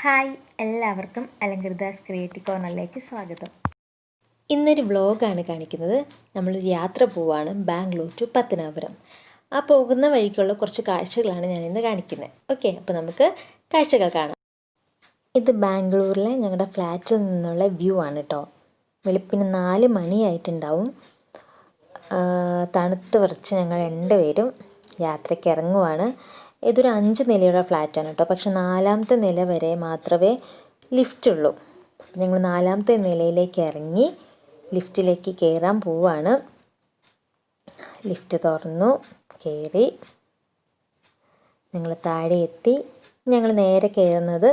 Hi, എല്ലാവർക്കും അലങ്കൃതാസ് creative കോർണറിലേക്ക് സ്വാഗതം. ഇന്നൊരു വ്ളോഗാണ് കാണിക്കുന്നത്. നമ്മളൊരു യാത്ര പോവാണ്, ബാംഗ്ലൂർ ടു പത്തനാപുരം. ആ പോകുന്ന വഴിക്കുള്ള കുറച്ച് കാഴ്ചകളാണ് ഞാനിന്ന് കാണിക്കുന്നത്. ഓക്കെ, അപ്പോൾ നമുക്ക് കാഴ്ചകൾ കാണാം. ഇത് ബാംഗ്ലൂരിലെ ഞങ്ങളുടെ ഫ്ലാറ്റിൽ നിന്നുള്ള വ്യൂ ആണ് കേട്ടോ. വെളുപ്പിന് 4 മണിയായിട്ടുണ്ടാവും. തണുത്ത് വിറച്ച് ഞങ്ങൾ രണ്ടുപേരും യാത്രയ്ക്ക് ഇറങ്ങുവാണ്. ഇതൊരു 5 നിലയുള്ള ഫ്ലാറ്റാണ് കേട്ടോ. പക്ഷെ 4ാമത്തെ നില വരെ മാത്രമേ ലിഫ്റ്റുള്ളൂ. ഞങ്ങൾ 4ാമത്തെ നിലയിലേക്ക് ഇറങ്ങി ലിഫ്റ്റിലേക്ക് കയറാൻ പോവാണ്. ലിഫ്റ്റ് തുറന്നു, കയറി ഞങ്ങൾ താഴെ എത്തി. ഞങ്ങൾ നേരെ കയറുന്നത്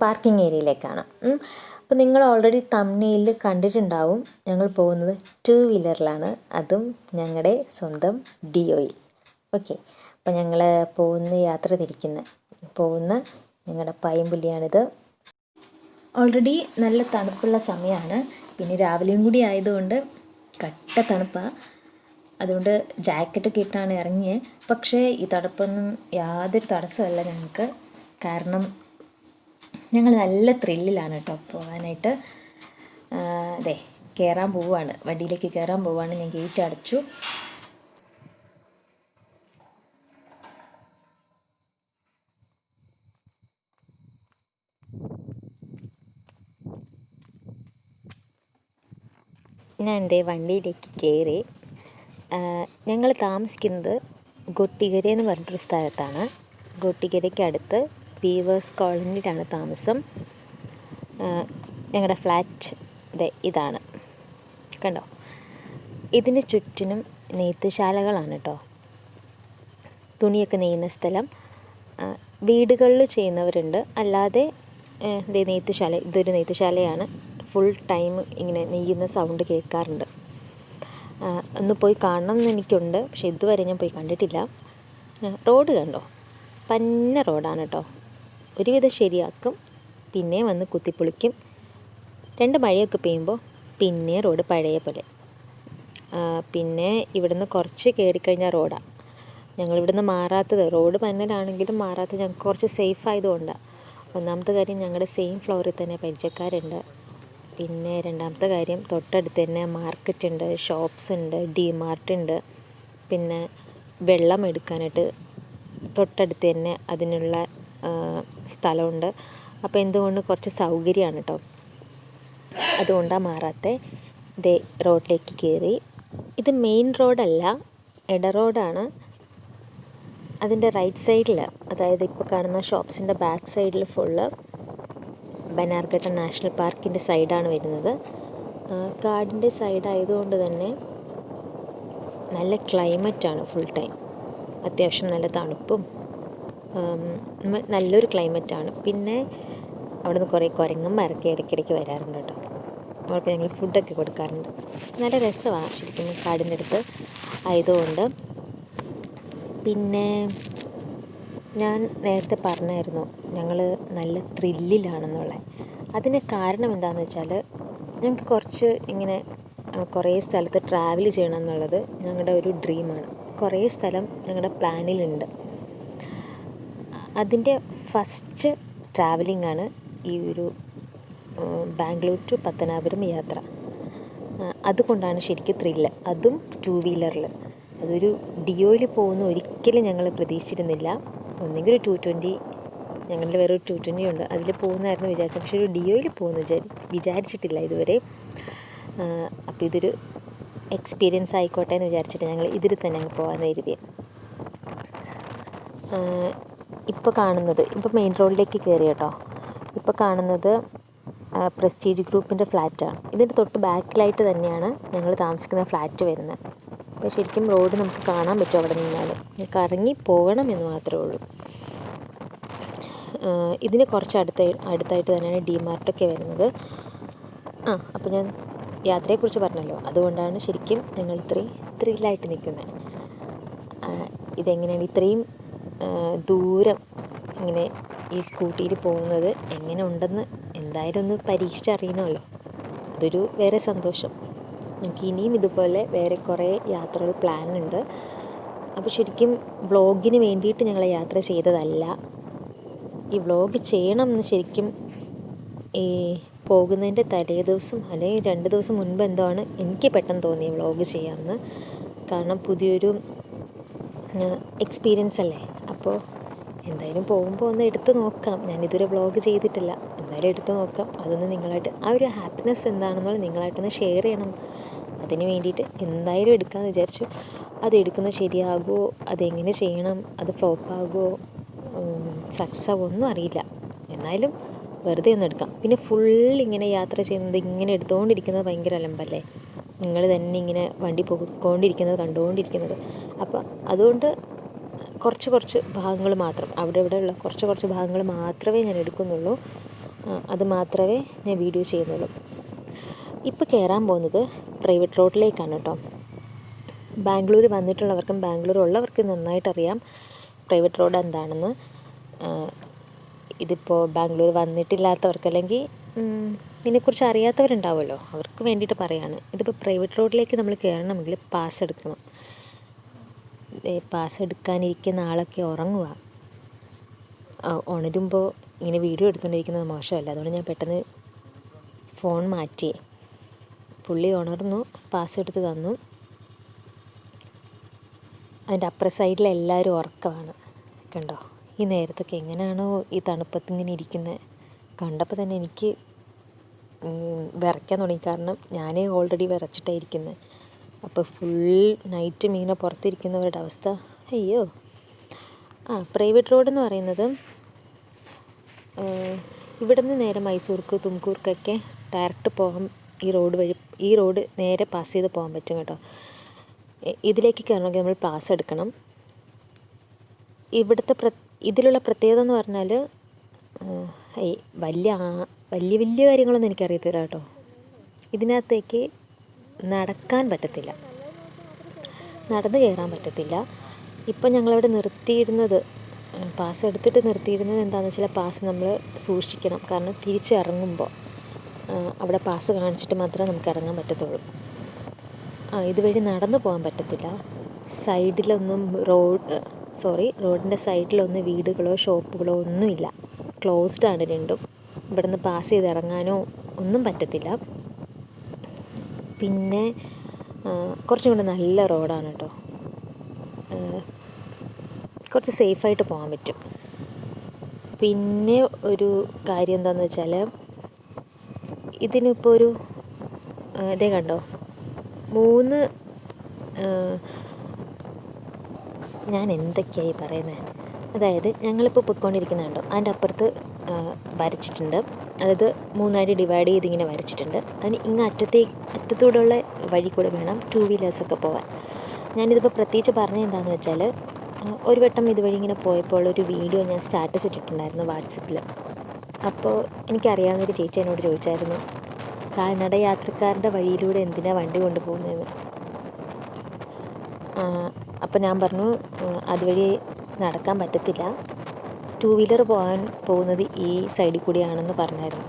പാർക്കിംഗ് ഏരിയയിലേക്കാണ്. അപ്പോൾ നിങ്ങൾ ഓൾറെഡി തംബ്നെയിലിൽ കണ്ടിട്ടുണ്ടാവും, ഞങ്ങൾ പോകുന്നത് 2 വീലറിലാണ്, അതും ഞങ്ങളുടെ സ്വന്തം ഡിയോയിൽ. ഓക്കെ, അപ്പോൾ ഞങ്ങൾ യാത്ര പോകുന്ന ഞങ്ങളുടെ പൈമ്പുലിയാണിത്. ഓൾറെഡി നല്ല തണുപ്പുള്ള സമയമാണ്. പിന്നെ രാവിലെയും കൂടി ആയതുകൊണ്ട് കട്ട തണുപ്പാണ്. അതുകൊണ്ട് ജാക്കറ്റൊക്കെ ഇട്ടാണ് ഇറങ്ങിയത്. പക്ഷേ ഈ തണുപ്പൊന്നും യാതൊരു തടസ്സമല്ല ഞങ്ങൾക്ക്. കാരണം ഞങ്ങൾ നല്ല ത്രില്ലിലാണ് കേട്ടോ പോകാനായിട്ട്. അതെ, കയറാൻ പോവുകയാണ്, വണ്ടിയിലേക്ക് കയറാൻ പോവുകയാണ്. ഞാൻ ഗേറ്റ് അടച്ചു. ഞാൻ എൻ്റെ വണ്ടിയിലേക്ക് കയറി. ഞങ്ങൾ താമസിക്കുന്നത് ഗൊട്ടിഗര എന്ന് പറഞ്ഞിട്ടൊരു സ്ഥലത്താണ്. ഗൊട്ടിഗരയ്ക്ക് അടുത്ത് വീവേഴ്സ് കോളനിയിലാണ് താമസം. ഞങ്ങളുടെ ഫ്ലാറ്റ് ഇതാണ്, കണ്ടോ. ഇതിന് ചുറ്റിനും നെയ്ത്തുശാലകളാണ് കേട്ടോ. തുണിയൊക്കെ നെയ്യുന്ന സ്ഥലം. വീടുകളിൽ ചെയ്യുന്നവരുണ്ട്, അല്ലാതെ നെയ്ത്തുശാല. ഇതൊരു നെയ്ത്തുശാലയാണ്. ഫുൾ ടൈം ഇങ്ങനെ നെയ്യുന്ന സൗണ്ട് കേൾക്കാറുണ്ട്. ഒന്ന് പോയി കാണണം എന്ന് എനിക്കുണ്ട്, പക്ഷെ ഇതുവരെ ഞാൻ പോയി കണ്ടിട്ടില്ല. റോഡ് കണ്ടോ, പന്ന റോഡാണ് കേട്ടോ. ഒരുവിധം ശരിയാക്കും, പിന്നെ വന്ന് കുത്തിപ്പൊളിക്കും. 2 മഴയൊക്കെ പെയ്യുമ്പോൾ പിന്നെ റോഡ് പഴയ പോലെ. പിന്നെ ഇവിടുന്ന് കുറച്ച് കയറിക്കഴിഞ്ഞാൽ റോഡാണ്. ഞങ്ങളിവിടുന്ന് മാറാത്തത്, റോഡ് പന്നലാണെങ്കിലും മാറാത്തത് ഞങ്ങൾക്ക് കുറച്ച് സേഫ് ആയതുകൊണ്ടാണ്. ഒന്നാമത്തെ കാര്യം, ഞങ്ങളുടെ സെയിം ഫ്ലോറിൽ തന്നെ പരിചയക്കാരുണ്ട്. പിന്നെ രണ്ടാമത്തെ കാര്യം, തൊട്ടടുത്ത് തന്നെ മാർക്കറ്റ് ഉണ്ട്, ഷോപ്സ് ഉണ്ട്, ഡിമാർട്ട് ഉണ്ട്. പിന്നെ വെള്ളം എടുക്കാനായിട്ട് തൊട്ടടുത്ത് തന്നെ അതിനുള്ള സ്ഥലമുണ്ട്. അപ്പോൾ എന്തുകൊണ്ട് കുറച്ച് സൗകര്യമാണ് കേട്ടോ. അതുകൊണ്ടാണ് മാറാത്ത. റോഡിലേക്ക് കയറി. ഇത് മെയിൻ റോഡല്ല, ഇട റോഡാണ്. അതിൻ്റെ റൈറ്റ് സൈഡിൽ, അതായത് ഇപ്പോൾ കാണുന്ന ഷോപ്സിൻ്റെ ബാക്ക് സൈഡിൽ ഫുള്ള് ബനാർഘട്ട നാഷണൽ പാർക്കിൻ്റെ സൈഡാണ് വരുന്നത്. കാടിൻ്റെ സൈഡായതുകൊണ്ട് തന്നെ നല്ല ക്ലൈമറ്റാണ് ഫുൾ ടൈം. അത്യാവശ്യം നല്ല തണുപ്പും നല്ലൊരു ക്ലൈമറ്റാണ്. പിന്നെ അവിടെ നിന്ന് കുറേ കുരങ്ങന്മാരൊക്കെ ഇടയ്ക്കിടയ്ക്ക് വരാറുണ്ട് കേട്ടോ. അവർക്ക് ഞങ്ങൾ ഫുഡൊക്കെ കൊടുക്കാറുണ്ട്. നല്ല രസമാണ് ശരിക്കും കാടിൻ്റെ അടുത്ത് ആയതുകൊണ്ട്. പിന്നെ ഞാൻ നേരത്തെ പറഞ്ഞായിരുന്നു ഞങ്ങൾ നല്ല ത്രില്ലിലാണെന്നുള്ളത്. അതിന് കാരണം എന്താണെന്ന് വെച്ചാൽ, ഞങ്ങൾക്ക് കുറച്ച് ഇങ്ങനെ കുറേ സ്ഥലത്ത് ട്രാവൽ ചെയ്യണം എന്നുള്ളത് ഞങ്ങളുടെ ഒരു ഡ്രീമാണ്. കുറേ സ്ഥലം ഞങ്ങളുടെ പ്ലാനിലുണ്ട്. അതിൻ്റെ ഫസ്റ്റ് ട്രാവലിംഗ് ആണ് ഈ ഒരു ബാംഗ്ലൂർ ടു പത്തനാപുരം യാത്ര. അതുകൊണ്ടാണ് ശരിക്കും ത്രില്ല്, അതും 2 വീലറിൽ. അതൊരു ഡിയോയിൽ പോകുന്ന ഒരിക്കലും ഞങ്ങൾ പ്രതീക്ഷിച്ചിരുന്നില്ല. ഒന്നെങ്കിൽ ഒരു 220, ഞങ്ങളുടെ വേറെ ഒരു 220 ഉണ്ട്, അതിൽ പോകുന്നതായിരുന്നു വിചാരിച്ചത്. പക്ഷേ ഒരു ഡിയോയിൽ പോകുന്നു വിചാരിച്ചിട്ടില്ല ഇതുവരെ. അപ്പോൾ ഇതൊരു എക്സ്പീരിയൻസ് ആയിക്കോട്ടെ എന്ന് വിചാരിച്ചിട്ട് ഞങ്ങൾ ഇതിൽ തന്നെ പോകാമെന്ന് കരുതി. ഇപ്പോൾ മെയിൻ റോഡിലേക്ക് കയറി കേട്ടോ. ഇപ്പോൾ കാണുന്നത് പ്രസ്റ്റീജ് ഗ്രൂപ്പിൻ്റെ ഫ്ലാറ്റാണ്. ഇതിൻ്റെ തൊട്ട് ബാക്കിലായിട്ട് തന്നെയാണ് ഞങ്ങൾ താമസിക്കുന്ന ഫ്ലാറ്റ് വരുന്നത്. അപ്പോൾ ശരിക്കും റോഡ് നമുക്ക് കാണാൻ പറ്റും അവിടെ നിന്നാൽ. കറങ്ങി പോകണം എന്ന് മാത്രമേ ഉള്ളൂ. ഇതിന് കുറച്ച് അടുത്തായിട്ട് തന്നെയാണ് ഡിമാർട്ടൊക്കെ വരുന്നത്. അപ്പോൾ ഞാൻ യാത്രയെക്കുറിച്ച് പറഞ്ഞല്ലോ, അതുകൊണ്ടാണ് ശരിക്കും ഞങ്ങൾ ഇത്രയും ത്രില്ലായിട്ട് നിൽക്കുന്നത്. ഇതെങ്ങനെയാണ് ഇത്രയും ദൂരം ഇങ്ങനെ ഈ സ്കൂട്ടിയിൽ പോകുന്നത് എങ്ങനെ ഉണ്ടെന്ന് എന്തായാലും ഒന്ന് പരീക്ഷിച്ചറിയണമല്ലോ. അതൊരു വേറെ സന്തോഷം. എനിക്ക് ഇനിയും ഇതുപോലെ വേറെ കുറേ യാത്രകൾ പ്ലാനുണ്ട്. അപ്പോൾ ശരിക്കും വ്ളോഗിന് വേണ്ടിയിട്ട് ഞങ്ങൾ യാത്ര ചെയ്തതല്ല. ഈ വ്ളോഗ് ചെയ്യണം എന്ന് ശരിക്കും ഈ പോകുന്നതിൻ്റെ തലേ ദിവസം അല്ലെങ്കിൽ 2 ദിവസം മുൻപ് എന്തോ ആണ് എനിക്ക് പെട്ടെന്ന് തോന്നി വ്ളോഗ് ചെയ്യാമെന്ന്. കാരണം പുതിയൊരു എക്സ്പീരിയൻസ് അല്ലേ. അപ്പോൾ എന്തായാലും പോകുമ്പോൾ ഒന്ന് എടുത്ത് നോക്കാം. ഞാനിതുവരെ വ്ളോഗ് ചെയ്തിട്ടില്ല, എന്തായാലും എടുത്ത് നോക്കാം. അതൊന്ന് നിങ്ങളായിട്ട് ആ ഒരു ഹാപ്പിനെസ് എന്താണെന്നുള്ള നിങ്ങളായിട്ടൊന്ന് ഷെയർ ചെയ്യണം. അതിന് വേണ്ടിയിട്ട് എന്തായാലും എടുക്കാമെന്ന് വിചാരിച്ചു. അത് എടുക്കുന്നത് ശരിയാകുമോ, അതെങ്ങനെ ചെയ്യണം, അത് ഫ്ലോപ്പാകുമോ, സക്സസ് ആകുമോ ഒന്നും അറിയില്ല. എന്നാലും വെറുതെ ഒന്ന് എടുക്കാം. പിന്നെ ഇങ്ങനെ യാത്ര ചെയ്യുന്നത്, ഇങ്ങനെ എടുത്തുകൊണ്ടിരിക്കുന്നത് ഭയങ്കര അലമ്പല്ലേ. നിങ്ങൾ തന്നെ ഇങ്ങനെ വണ്ടി പോയിക്കൊണ്ടിരിക്കുന്നത് കണ്ടുകൊണ്ടിരിക്കുന്നത്. അപ്പോൾ അതുകൊണ്ട് കുറച്ച് ഭാഗങ്ങൾ മാത്രം, അവിടെ ഉള്ള കുറച്ച് ഭാഗങ്ങൾ മാത്രമേ ഞാൻ എടുക്കുന്നുള്ളൂ. അത് മാത്രമേ ഞാൻ വീഡിയോ ചെയ്യുന്നുള്ളൂ. ഇപ്പോൾ കയറാൻ പോകുന്നത് പ്രൈവറ്റ് റോഡിലേക്കാണ് കേട്ടോ. ബാംഗ്ലൂർ വന്നിട്ടുള്ളവർക്കും ബാംഗ്ലൂർ ഉള്ളവർക്കും നന്നായിട്ടറിയാം പ്രൈവറ്റ് റോഡ് എന്താണെന്ന്. ഇതിപ്പോൾ ബാംഗ്ലൂർ വന്നിട്ടില്ലാത്തവർക്ക് അല്ലെങ്കിൽ ഇതിനെക്കുറിച്ച് അറിയാത്തവരുണ്ടാവുമല്ലോ, അവർക്ക് വേണ്ടിയിട്ട് പറയാണ്. ഇതിപ്പോൾ പ്രൈവറ്റ് റോഡിലേക്ക് നമ്മൾ കയറണമെങ്കിൽ പാസ് എടുക്കണം. പാസ് എടുക്കാനിരിക്കുന്ന ആളൊക്കെ ഉറങ്ങുക. ഉണരുമ്പോൾ ഇങ്ങനെ വീഡിയോ എടുത്തുകൊണ്ടിരിക്കുന്നത് മോശമല്ല. അതുകൊണ്ട് ഞാൻ പെട്ടെന്ന് ഫോൺ മാറ്റിയേ. പുള്ളി ഉണർന്നു, പാസ് എടുത്ത് തന്നു. അതിൻ്റെ അപ്പുറ സൈഡിൽ എല്ലാവരും ഉറക്കമാണ്. കണ്ടോ, ഈ നേരത്തൊക്കെ എങ്ങനെയാണോ ഈ തണുപ്പത്ത് ഇങ്ങനെ ഇരിക്കുന്നത്. കണ്ടപ്പോൾ തന്നെ എനിക്ക് വിറയ്ക്കാൻ തുടങ്ങി. കാരണം ഞാൻ ഓൾറെഡി വിറച്ചിട്ടാണ് ഇരിക്കുന്നത്. അപ്പോൾ ഫുൾ നൈറ്റ് ഇങ്ങനെ പുറത്തിരിക്കുന്നവരുടെ അവസ്ഥ അയ്യോ. പ്രൈവറ്റ് റോഡ് എന്ന് പറയുന്നത് ഇവിടുന്ന് നേരെ മൈസൂർക്ക് തുംകൂർക്കൊക്കെ ഡയറക്റ്റ് പോകാൻ ഈ റോഡ് നേരെ പാസ് ചെയ്ത് പോകാൻ പറ്റും കേട്ടോ. ഇതിലേക്ക് കയറണമെങ്കിൽ നമ്മൾ പാസ് എടുക്കണം. ഇവിടുത്തെ ഇതിലുള്ള പ്രത്യേകത എന്ന് പറഞ്ഞാൽ വലിയ കാര്യങ്ങളൊന്നും എനിക്കറിയത്തില്ല കേട്ടോ. ഇതിനകത്തേക്ക് നടക്കാൻ പറ്റത്തില്ല, നടന്ന് കയറാൻ പറ്റത്തില്ല. ഇപ്പം ഞങ്ങളവിടെ നിർത്തിയിരുന്നത്, പാസ് എടുത്തിട്ട് നിർത്തിയിരുന്നത് എന്താണെന്ന് വെച്ചാൽ പാസ് നമ്മൾ സൂക്ഷിക്കണം. കാരണം തിരിച്ചിറങ്ങുമ്പോൾ അവിടെ പാസ് കാണിച്ചിട്ട് മാത്രമേ നമുക്ക് ഇറങ്ങാൻ പറ്റത്തുള്ളൂ. ഇതുവഴി നടന്നു പോകാൻ പറ്റത്തില്ല. സൈഡിലൊന്നും റോഡിൻ്റെ സൈഡിലൊന്നും വീടുകളോ ഷോപ്പുകളോ ഒന്നുമില്ല. ക്ലോസ്ഡ് ആണ് രണ്ടും. ഇവിടുന്ന് പാസ് ചെയ്ത് ഇറങ്ങാനോ ഒന്നും പറ്റത്തില്ല. പിന്നെ കുറച്ചും കൂടെ നല്ല റോഡാണ് കേട്ടോ. കുറച്ച് സേഫായിട്ട് പോകാൻ പറ്റും. പിന്നെ ഒരു കാര്യം എന്താണെന്ന് വെച്ചാൽ ഇതിനിപ്പോൾ ഒരു ഇതേ കണ്ടോ, 3 ഞാൻ എന്തൊക്കെയായി പറയുന്നത്. അതായത് ഞങ്ങളിപ്പോൾ പൊയ്ക്കൊണ്ടിരിക്കുന്നത് കണ്ടോ, അതിൻ്റെ അപ്പുറത്ത് വരച്ചിട്ടുണ്ട്. അതായത് 3ആയിട്ട് ഡിവൈഡ് ചെയ്തിങ്ങനെ വരച്ചിട്ടുണ്ട്. അതിന് അറ്റത്തൂടെയുള്ള വഴി കൂടെ വേണം 2 വീലേഴ്സൊക്കെ പോകാൻ. ഞാനിതിപ്പോൾ പ്രത്യേകിച്ച് പറഞ്ഞത് എന്താണെന്ന് വെച്ചാൽ ഒരു വട്ടം ഇതുവഴി ഇങ്ങനെ പോയപ്പോൾ ഒരു വീഡിയോ ഞാൻ സ്റ്റാറ്റസ് ഇട്ടിട്ടുണ്ടായിരുന്നു വാട്സപ്പിൽ. അപ്പോൾ എനിക്കറിയാവുന്നൊരു ചേച്ചി എന്നോട് ചോദിച്ചായിരുന്നു, കാൽനട യാത്രക്കാരുടെ വഴിയിലൂടെ എന്തിനാണ് വണ്ടി കൊണ്ടുപോകുന്നതെന്ന്. അപ്പോൾ ഞാൻ പറഞ്ഞു അതുവഴി നടക്കാൻ പറ്റത്തില്ല, 2 വീലർ പോകുന്നത് ഈ സൈഡിൽ കൂടിയാണെന്ന് പറഞ്ഞായിരുന്നു.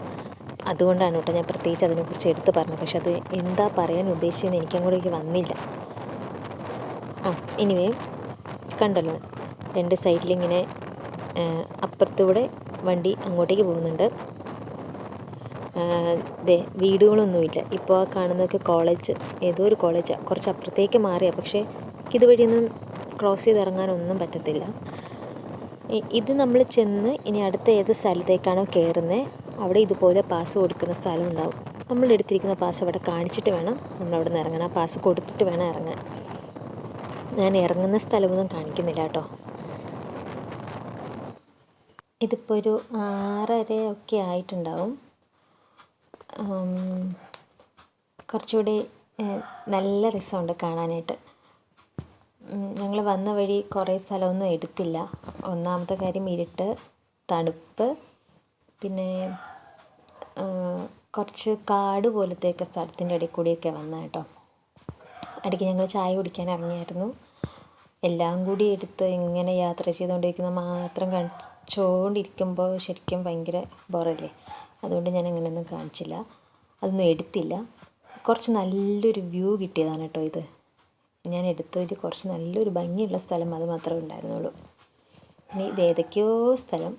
അതുകൊണ്ടാണ് കേട്ടോ ഞാൻ പ്രത്യേകിച്ച് അതിനെക്കുറിച്ച് എടുത്ത് പറഞ്ഞത്. പക്ഷെ അത് എന്താ പറയാൻ ഉദ്ദേശിച്ചതെന്ന് എനിക്കങ്ങോട്ടേക്ക് വന്നില്ല. എനിവേ കണ്ടല്ലോ, 2 സൈഡിലിങ്ങനെ അപ്പുറത്തൂടെ വണ്ടി അങ്ങോട്ടേക്ക് പോകുന്നുണ്ട്. വീടുകളൊന്നുമില്ല. ഇപ്പോൾ ആ കാണുന്നതൊക്കെ ഏതോ ഒരു കോളേജാണ്. കുറച്ച് അപ്പുറത്തേക്ക് മാറിയാണ്. പക്ഷേ ഇതുവഴിയൊന്നും ക്രോസ് ചെയ്ത് ഇറങ്ങാനൊന്നും പറ്റത്തില്ല. ഇത് നമ്മൾ ചെന്ന് ഇനി അടുത്ത ഏത് സ്ഥലത്തേക്കാണോ കയറുന്നത് അവിടെ ഇതുപോലെ പാസ് കൊടുക്കുന്ന സ്ഥലം ഉണ്ടാവും. നമ്മൾ എടുത്തിരിക്കുന്ന പാസ് അവിടെ കാണിച്ചിട്ട് വേണം നമ്മളവിടെ നിന്ന് ഇറങ്ങാൻ. ആ പാസ് കൊടുത്തിട്ട് വേണം ഇറങ്ങാൻ. ഞാൻ ഇറങ്ങുന്ന സ്ഥലമൊന്നും കാണിക്കുന്നില്ല കേട്ടോ. ഇതിപ്പോൾ ഒരു 6:30 ഒക്കെ ആയിട്ടുണ്ടാവും. കുറച്ചുകൂടി നല്ല രസമുണ്ട് കാണാനായിട്ട്. ഞങ്ങൾ വന്ന വഴി കുറേ സ്ഥലമൊന്നും എടുത്തില്ല. ഒന്നാമത്തെ കാര്യം ഇരുട്ട്, തണുപ്പ്, പിന്നെ കുറച്ച് കാട് പോലത്തെയൊക്കെ സ്ഥലത്തിൻ്റെ ഇടയിൽ കൂടിയൊക്കെ വന്ന കേട്ടോ. ഇടയ്ക്ക് ഞങ്ങൾ ചായ കുടിക്കാൻ ഇറങ്ങിയായിരുന്നു. എല്ലാം കൂടി എടുത്ത് ഇങ്ങനെ യാത്ര ചെയ്തുകൊണ്ടിരിക്കുന്നത് മാത്രം കാണിച്ചുകൊണ്ടിരിക്കുമ്പോൾ ശരിക്കും ഭയങ്കര ബോറല്ലേ. അതുകൊണ്ട് ഞാൻ അങ്ങനെയൊന്നും കാണിച്ചില്ല, അതൊന്നും എടുത്തില്ല. കുറച്ച് നല്ലൊരു വ്യൂ കിട്ടിയതാണ് കേട്ടോ ഇത്. ഞാൻ എടുത്തതിൽ കുറച്ച് നല്ലൊരു ഭംഗിയുള്ള സ്ഥലം അത് മാത്രമേ ഉണ്ടായിരുന്നുള്ളൂ. ഇനി ഇത് ഏതൊക്കെയോ സ്ഥലം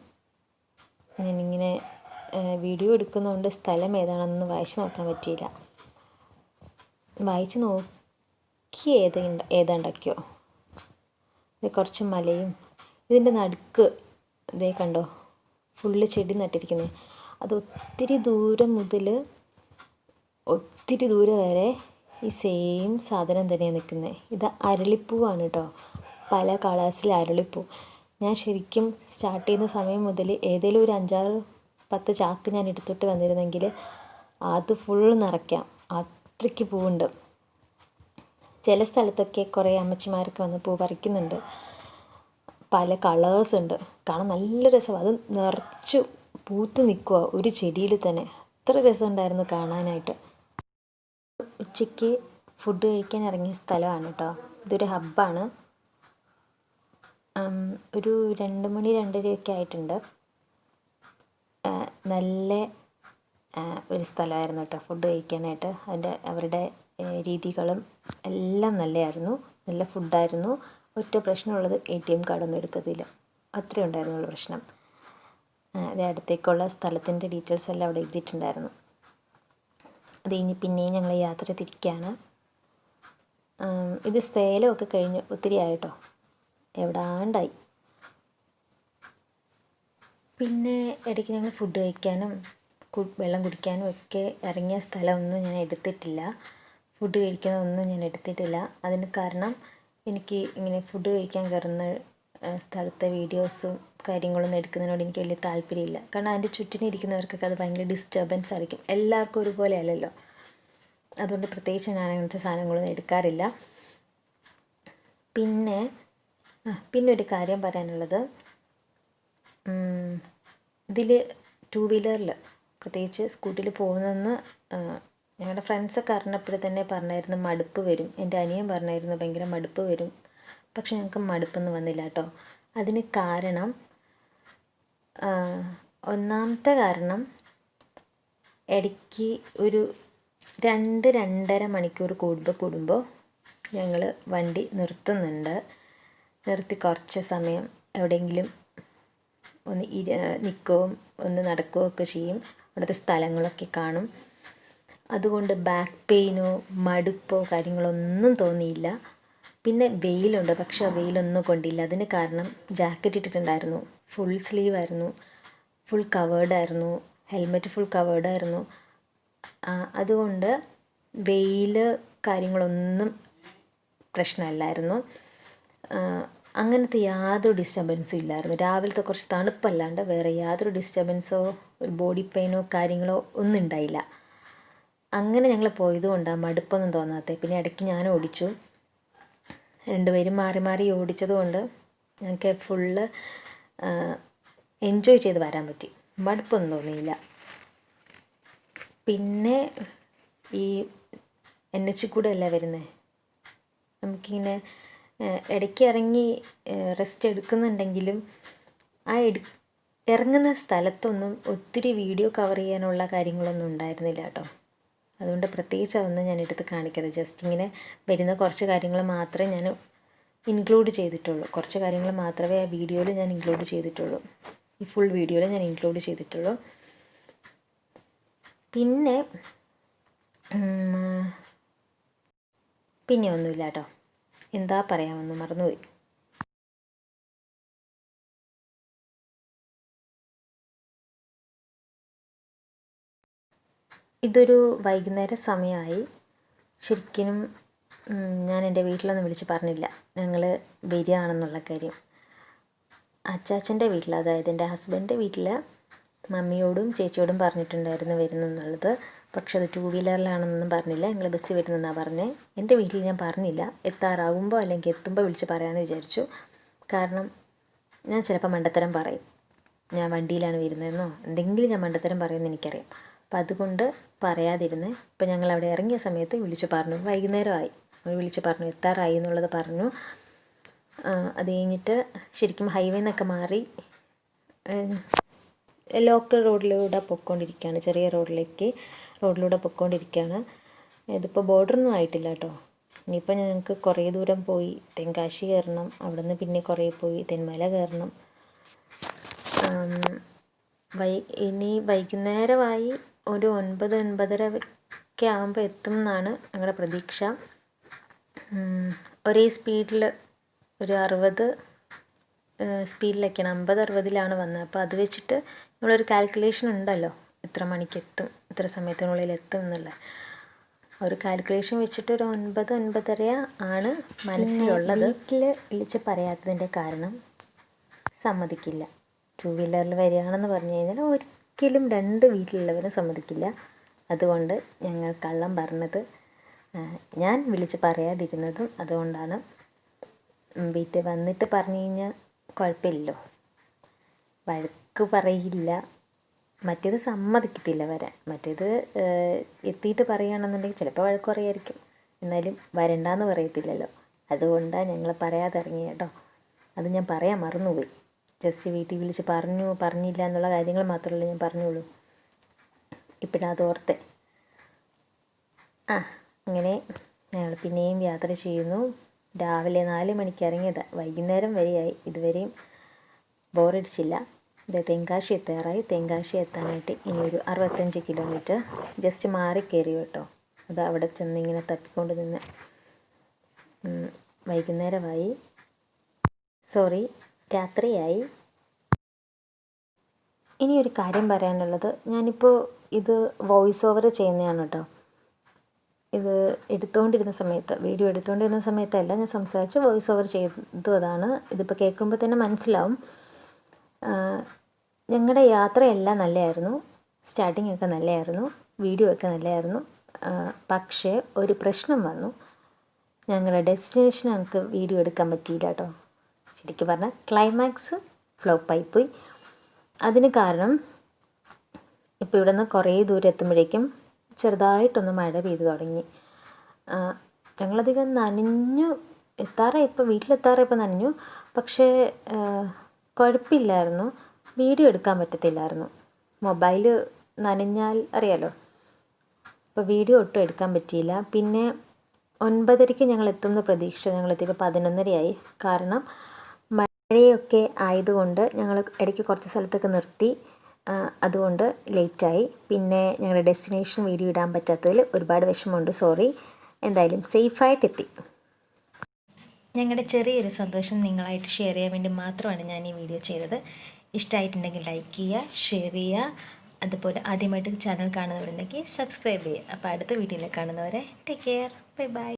ഞാനിങ്ങനെ വീഡിയോ എടുക്കുന്നതുകൊണ്ട് സ്ഥലം ഏതാണെന്ന് വായിച്ച് നോക്കാൻ പറ്റിയില്ല. വായിച്ച് നോക്കി ഏതാണ്ടൊക്കെയോ. ഇത് കുറച്ച് മലയും ഇതിൻ്റെ നടുക്ക് ഇതേ കണ്ടോ ഫുള്ള് ചെടി നട്ടിരിക്കുന്നത്. അത് ഒത്തിരി ദൂരം മുതൽ ഒത്തിരി ദൂരം വരെ ഈ സെയിം സാധനം തന്നെയാണ് നിൽക്കുന്നത്. ഇത് അരളിപ്പൂവാണ് കേട്ടോ, പല കളേഴ്സിൽ അരളിപ്പൂ. ഞാൻ ശരിക്കും സ്റ്റാർട്ട് ചെയ്യുന്ന സമയം മുതൽ ഏതെങ്കിലും ഒരു 5-6-10 ചാക്ക് ഞാൻ എടുത്തിട്ട് വന്നിരുന്നെങ്കിൽ അത് ഫുള്ള് നിറയ്ക്കാം, അത്രയ്ക്ക് പൂവുണ്ട്. ചില സ്ഥലത്തൊക്കെ കുറേ അമ്മച്ചിമാരൊക്കെ വന്ന് പൂ പറിക്കുന്നുണ്ട്. പല കളേഴ്സ് ഉണ്ട്, കാണാൻ നല്ല രസമാണ്. അത് നിറച്ച് പൂത്ത് നിൽക്കുക ഒരു ചെടിയിൽ തന്നെ. അത്ര രസമുണ്ടായിരുന്നു കാണാനായിട്ട്. ഉച്ചയ്ക്ക് ഫുഡ് കഴിക്കാൻ ഇറങ്ങിയ സ്ഥലമാണ് കേട്ടോ. ഇതൊരു ഹബ്ബാണ്. ഒരു 2 മണി 2:30 ആയിട്ടുണ്ട്. നല്ല ഒരു സ്ഥലമായിരുന്നു കേട്ടോ ഫുഡ് കഴിക്കാനായിട്ട്. അവരുടെ രീതികളും എല്ലാം നല്ലതായിരുന്നു, നല്ല ഫുഡായിരുന്നു. ഒറ്റ പ്രശ്നമുള്ളത് ATM കാർഡൊന്നും എടുക്കത്തില്ല, അത്രയും ഉണ്ടായിരുന്നുള്ളൂ പ്രശ്നം. അത് അടുത്തേക്കുള്ള സ്ഥലത്തിൻ്റെ ഡീറ്റെയിൽസ് എല്ലാം അവിടെ എഴുതിയിട്ടുണ്ടായിരുന്നു. അത് കഴിഞ്ഞ് പിന്നെയും ഞങ്ങൾ യാത്ര തിരിക്കുകയാണ്. ഇത് സേലമൊക്കെ കഴിഞ്ഞ് ഒത്തിരി ആയിട്ടോ, എവിടാണ്ടായി. പിന്നെ ഇടയ്ക്ക് ഞങ്ങൾ ഫുഡ് കഴിക്കാനും വെള്ളം കുടിക്കാനും ഒക്കെ ഇറങ്ങിയ സ്ഥലമൊന്നും ഞാൻ എടുത്തിട്ടില്ല. ഫുഡ് കഴിക്കുന്നതൊന്നും ഞാൻ എടുത്തിട്ടില്ല. അതിന് കാരണം എനിക്ക് ഇങ്ങനെ ഫുഡ് കഴിക്കാൻ കയറുന്ന സ്ഥലത്തെ വീഡിയോസും കാര്യങ്ങളൊന്നും എടുക്കുന്നതിനോട് എനിക്ക് വലിയ താല്പര്യമില്ല. കാരണം അതിൻ്റെ ചുറ്റിനും ഇരിക്കുന്നവർക്കൊക്കെ അത് ഭയങ്കര ഡിസ്റ്റർബൻസ് ആയിരിക്കും. എല്ലാവർക്കും ഒരുപോലെ അല്ലല്ലോ. അതുകൊണ്ട് പ്രത്യേകിച്ച് ഞാൻ അങ്ങനത്തെ സാധനങ്ങളൊന്നും എടുക്കാറില്ല. പിന്നെ ഒരു കാര്യം പറയാനുള്ളത്, ഇതിൽ 2 വീലറിൽ പ്രത്യേകിച്ച് സ്കൂട്ടിയിൽ പോകുന്നതെന്ന് ഞങ്ങളുടെ ഫ്രണ്ട്സൊക്കെ അറിഞ്ഞപ്പോൾ തന്നെ പറഞ്ഞായിരുന്നു മടുപ്പ് വരും. എൻ്റെ അനിയൻ പറഞ്ഞായിരുന്നു ഭയങ്കര മടുപ്പ് വരും. പക്ഷെ ഞങ്ങൾക്ക് മടുപ്പൊന്നും വന്നില്ല കേട്ടോ. അതിന് കാരണം, ഒന്നാമത്തെ കാരണം, ഇടയ്ക്ക് ഒരു 2-2.5 മണിക്കൂർ കൂടുമ്പോൾ ഞങ്ങൾ വണ്ടി നിർത്തുന്നുണ്ട്. നിർത്തി കുറച്ച് സമയം എവിടെയെങ്കിലും ഒന്ന് നിൽക്കുകയും ഒന്ന് നടക്കുകയും ഒക്കെ ചെയ്യും. അവിടുത്തെ സ്ഥലങ്ങളൊക്കെ കാണും. അതുകൊണ്ട് ബാക്ക് പെയിനോ മടുപ്പോ കാര്യങ്ങളൊന്നും തോന്നിയില്ല. പിന്നെ വെയിലുണ്ട്, പക്ഷെ ആ വെയിലൊന്നും കൊണ്ടില്ല. അതിന് കാരണം ജാക്കറ്റ് ഇട്ടിട്ടുണ്ടായിരുന്നു, ഫുൾ സ്ലീവ് ആയിരുന്നു, ഫുൾ കവേർഡായിരുന്നു, ഹെൽമെറ്റ് ഫുൾ കവേർഡായിരുന്നു. അതുകൊണ്ട് വെയിൽ കാര്യങ്ങളൊന്നും പ്രശ്നമല്ലായിരുന്നു. അങ്ങനത്തെ യാതൊരു ഡിസ്റ്റർബൻസും ഇല്ലായിരുന്നു. രാവിലത്തെ കുറച്ച് തണുപ്പല്ലാണ്ട് വേറെ യാതൊരു ഡിസ്റ്റർബൻസോ ഒരു ബോഡി പെയിനോ കാര്യങ്ങളോ ഒന്നും ഉണ്ടായില്ല. അങ്ങനെ ഞങ്ങൾ പോയതുകൊണ്ടാണ് മടുപ്പൊന്നും തോന്നാത്തത്. പിന്നെ ഇടയ്ക്ക് ഞാൻ ഓടിച്ചു, 2 പേരും മാറി മാറി ഓടിച്ചതുകൊണ്ട് ഞങ്ങൾക്ക് ഫുള്ള് എൻജോയ് ചെയ്ത് വരാൻ പറ്റി, മടുപ്പൊന്നും തോന്നിയില്ല. പിന്നെ ഈ NH കൂടെ അല്ല വരുന്നത്, നമുക്കിങ്ങനെ ഇടയ്ക്ക് ഇറങ്ങി റെസ്റ്റ് എടുക്കുന്നുണ്ടെങ്കിലും ആ ഇറങ്ങുന്ന സ്ഥലത്തൊന്നും ഒത്തിരി വീഡിയോ കവർ ചെയ്യാനുള്ള കാര്യങ്ങളൊന്നും ഉണ്ടായിരുന്നില്ല കേട്ടോ. അതുകൊണ്ട് പ്രത്യേകിച്ച് അതൊന്നും ഞാൻ എടുത്ത് കാണിക്കാതെ ജസ്റ്റ് ഇങ്ങനെ വരുന്ന കുറച്ച് കാര്യങ്ങൾ മാത്രമേ ഞാൻ ഇൻക്ലൂഡ് ചെയ്തിട്ടുള്ളൂ. കുറച്ച് കാര്യങ്ങൾ മാത്രമേ ആ വീഡിയോയിൽ ഞാൻ ഇൻക്ലൂഡ് ചെയ്തിട്ടുള്ളൂ, ഈ ഫുൾ വീഡിയോയിൽ ഞാൻ ഇൻക്ലൂഡ് ചെയ്തിട്ടുള്ളൂ. പിന്നെ ഒന്നുമില്ല കേട്ടോ. എന്താ പറയാമെന്ന് മറന്നുപോയി. ഇതൊരു വൈകുന്നേര സമയമായി. ശരിക്കും ഞാൻ എൻ്റെ വീട്ടിലൊന്നും വിളിച്ച് പറഞ്ഞില്ല ഞങ്ങൾ വരികയാണെന്നുള്ള കാര്യം. അച്ചാച്ചൻ്റെ വീട്ടിൽ, അതായത് എൻ്റെ ഹസ്ബൻഡിൻ്റെ വീട്ടിൽ മമ്മിയോടും ചേച്ചിയോടും പറഞ്ഞിട്ടുണ്ടായിരുന്നു വരുന്നെന്നുള്ളത്. പക്ഷെ അത് 2 വീലറിലാണെന്നൊന്നും പറഞ്ഞില്ല, ഞങ്ങൾ ബസ്സിൽ വരുന്നെന്നാണ് പറഞ്ഞത്. എൻ്റെ വീട്ടിൽ ഞാൻ പറഞ്ഞില്ല, എത്താറാകുമ്പോൾ അല്ലെങ്കിൽ എത്തുമ്പോൾ വിളിച്ച് പറയാമെന്ന് വിചാരിച്ചു. കാരണം ഞാൻ ചിലപ്പോൾ മണ്ടത്തരം പറയും, ഞാൻ വണ്ടിയിലാണ് വരുന്നതെന്നോ എന്തെങ്കിലും ഞാൻ മണ്ടത്തരം പറയുമെന്ന് എനിക്കറിയാം. അപ്പം അതുകൊണ്ട് പറയാതിരുന്ന് ഇപ്പം ഞങ്ങൾ അവിടെ ഇറങ്ങിയ സമയത്ത് വിളിച്ച് പറഞ്ഞു, വൈകുന്നേരമായി, വിളിച്ച് പറഞ്ഞു എത്താറായി എന്നുള്ളത് പറഞ്ഞു. അത് കഴിഞ്ഞിട്ട് ശരിക്കും ഹൈവേ നിന്നൊക്കെ മാറി ലോക്കൽ റോഡിലൂടെ പൊയ്ക്കൊണ്ടിരിക്കുകയാണ്, ചെറിയ റോഡിലൂടെ പൊയ്ക്കൊണ്ടിരിക്കുകയാണ്. ഇതിപ്പോൾ ബോർഡറൊന്നും ആയിട്ടില്ല കേട്ടോ. ഇനിയിപ്പോൾ ഞങ്ങൾക്ക് കുറേ ദൂരം പോയി തെങ്കാശി കയറണം, അവിടെ നിന്ന് പിന്നെ കുറേ പോയി തെന്മല കയറണം. ഇനി വൈകുന്നേരമായി ഒരു 9-9:30 ആകുമ്പോൾ എത്തും എന്നാണ് ഞങ്ങളുടെ പ്രതീക്ഷ. ഒരേ സ്പീഡിൽ ഒരു 60 സ്പീഡിലൊക്കെയാണ്, 50-60 വന്നത്. അപ്പോൾ അത് വെച്ചിട്ട് നമ്മളൊരു കാൽക്കുലേഷൻ ഉണ്ടല്ലോ, എത്ര മണിക്ക് എത്തും, എത്ര സമയത്തിനുള്ളിൽ എത്തും എന്നുള്ള ഒരു കാൽക്കുലേഷൻ വെച്ചിട്ട് ഒരു 9-9:30 ആണ് മനസ്സിലുള്ളത്. വീട്ടിൽ വിളിച്ച് പറയാത്തതിൻ്റെ കാരണം സമ്മതിക്കില്ല. 2 വീലറിൽ വരികയാണെന്ന് പറഞ്ഞു കഴിഞ്ഞാൽ ഒരിക്കലും 2 വീട്ടിലുള്ളവരും സമ്മതിക്കില്ല. അതുകൊണ്ട് ഞങ്ങൾ കള്ളം പറഞ്ഞത്, ഞാൻ വിളിച്ച് പറയാതിരുന്നതും അതുകൊണ്ടാണ്. വീട്ടിൽ വന്നിട്ട് പറഞ്ഞു കഴിഞ്ഞാൽ കുഴപ്പമില്ലല്ലോ, വഴക്ക് പറയില്ല. മറ്റേത് സമ്മതിക്കത്തില്ല വരാൻ. മറ്റേത് എത്തിയിട്ട് പറയുകയാണെന്നുണ്ടെങ്കിൽ ചിലപ്പോൾ വഴക്ക് പറയായിരിക്കും, എന്നാലും വരണ്ടാന്ന് പറയത്തില്ലല്ലോ. അതുകൊണ്ടാണ് ഞങ്ങൾ പറയാതെ ഇറങ്ങി കേട്ടോ. അത് ഞാൻ പറയാൻ മറന്നുപോയി. ജസ്റ്റ് വീട്ടിൽ വിളിച്ച് പറഞ്ഞില്ല എന്നുള്ള കാര്യങ്ങൾ മാത്രമല്ല ഞാൻ പറഞ്ഞുള്ളൂ. ഇപ്പോഴത് ഓർത്തെ. അങ്ങനെ ഞങ്ങൾ പിന്നെയും യാത്ര ചെയ്യുന്നു. രാവിലെ 4 മണിക്ക് ഇറങ്ങിയതാണ്, വൈകുന്നേരം വരെയായി. ഇതുവരെയും ബോറടിച്ചില്ല. ഇത് തെങ്കാശി എത്താറായി. തെങ്കാശി എത്താനായിട്ട് ഇനി ഒരു 65 കിലോമീറ്റർ ജസ്റ്റ് മാറി കയറി കേട്ടോ. അത് അവിടെ ചെന്ന് ഇങ്ങനെ തപ്പിക്കൊണ്ട് നിന്ന് വൈകുന്നേരമായി, രാത്രിയായി. ഇനി ഒരു കാര്യം പറയാനുള്ളത്, ഞാനിപ്പോൾ ഇത് വോയിസ് ഓവർ ചെയ്യുന്നതാണ് കേട്ടോ. ഇത് എടുത്തുകൊണ്ടിരുന്ന സമയത്ത്, വീഡിയോ എടുത്തുകൊണ്ടിരുന്ന സമയത്തല്ല ഞാൻ സംസാരിച്ച് വോയിസ് ഓവർ ചെയ്തതാണ്. ഇതിപ്പോൾ കേൾക്കുമ്പോൾ തന്നെ മനസ്സിലാവും. ഞങ്ങളുടെ യാത്രയെല്ലാം നല്ലതായിരുന്നു, സ്റ്റാർട്ടിംഗ് ഒക്കെ നല്ലതായിരുന്നു, വീഡിയോ ഒക്കെ നല്ലതായിരുന്നു. പക്ഷേ ഒരു പ്രശ്നം വന്നു. ഞങ്ങളുടെ ഡെസ്റ്റിനേഷൻ ഞങ്ങൾക്ക് വീഡിയോ എടുക്കാൻ പറ്റിയില്ല കേട്ടോ. ശരിക്കും പറഞ്ഞാൽ ക്ലൈമാക്സ് ഫ്ലോപ്പായിപ്പോയി. അതിന് കാരണം, ഇപ്പോൾ ഇവിടെ നിന്ന് കുറേ ദൂരം എത്തുമ്പോഴേക്കും ചെറുതായിട്ടൊന്ന് മഴ പെയ്തു തുടങ്ങി. ഞങ്ങളധികം നനഞ്ഞു. വീട്ടിലെത്താറായപ്പോൾ നനഞ്ഞു. പക്ഷേ കുഴപ്പമില്ലായിരുന്നു, വീഡിയോ എടുക്കാൻ പറ്റത്തില്ലായിരുന്നു. മൊബൈൽ നനഞ്ഞാൽ അറിയാലോ, അപ്പോൾ വീഡിയോ ഒട്ടും എടുക്കാൻ പറ്റിയില്ല. പിന്നെ 9:30 ഞങ്ങൾ എത്തുന്ന പ്രതീക്ഷ, ഞങ്ങളെത്തിയപ്പോൾ 11:30 കാരണം മഴയൊക്കെ ആയതുകൊണ്ട് ഞങ്ങൾ ഇടയ്ക്ക് കുറച്ച് സ്ഥലത്തൊക്കെ നിർത്തി. അതുകൊണ്ട് ലേറ്റായി. പിന്നെ ഞങ്ങളുടെ ഡെസ്റ്റിനേഷൻ വീഡിയോ ഇടാൻ പറ്റാത്തതിൽ ഒരുപാട് വിഷമമുണ്ട്, സോറി. എന്തായാലും സേഫായിട്ടെത്തി. ഞങ്ങളുടെ ചെറിയൊരു സന്തോഷം നിങ്ങളായിട്ട് ഷെയർ ചെയ്യാൻ വേണ്ടി മാത്രമാണ് ഞാൻ ഈ വീഡിയോ ചെയ്തത്. ഇഷ്ടമായിട്ടുണ്ടെങ്കിൽ ലൈക്ക് ചെയ്യുക, ഷെയർ ചെയ്യുക. അതുപോലെ ആദ്യമായിട്ട് ചാനൽ കാണുന്നവരുണ്ടെങ്കിൽ സബ്സ്ക്രൈബ് ചെയ്യുക. അപ്പോൾ അടുത്ത വീഡിയോയിൽ കാണുന്നവരെ ടേക്ക് കെയർ, ബൈ ബൈ.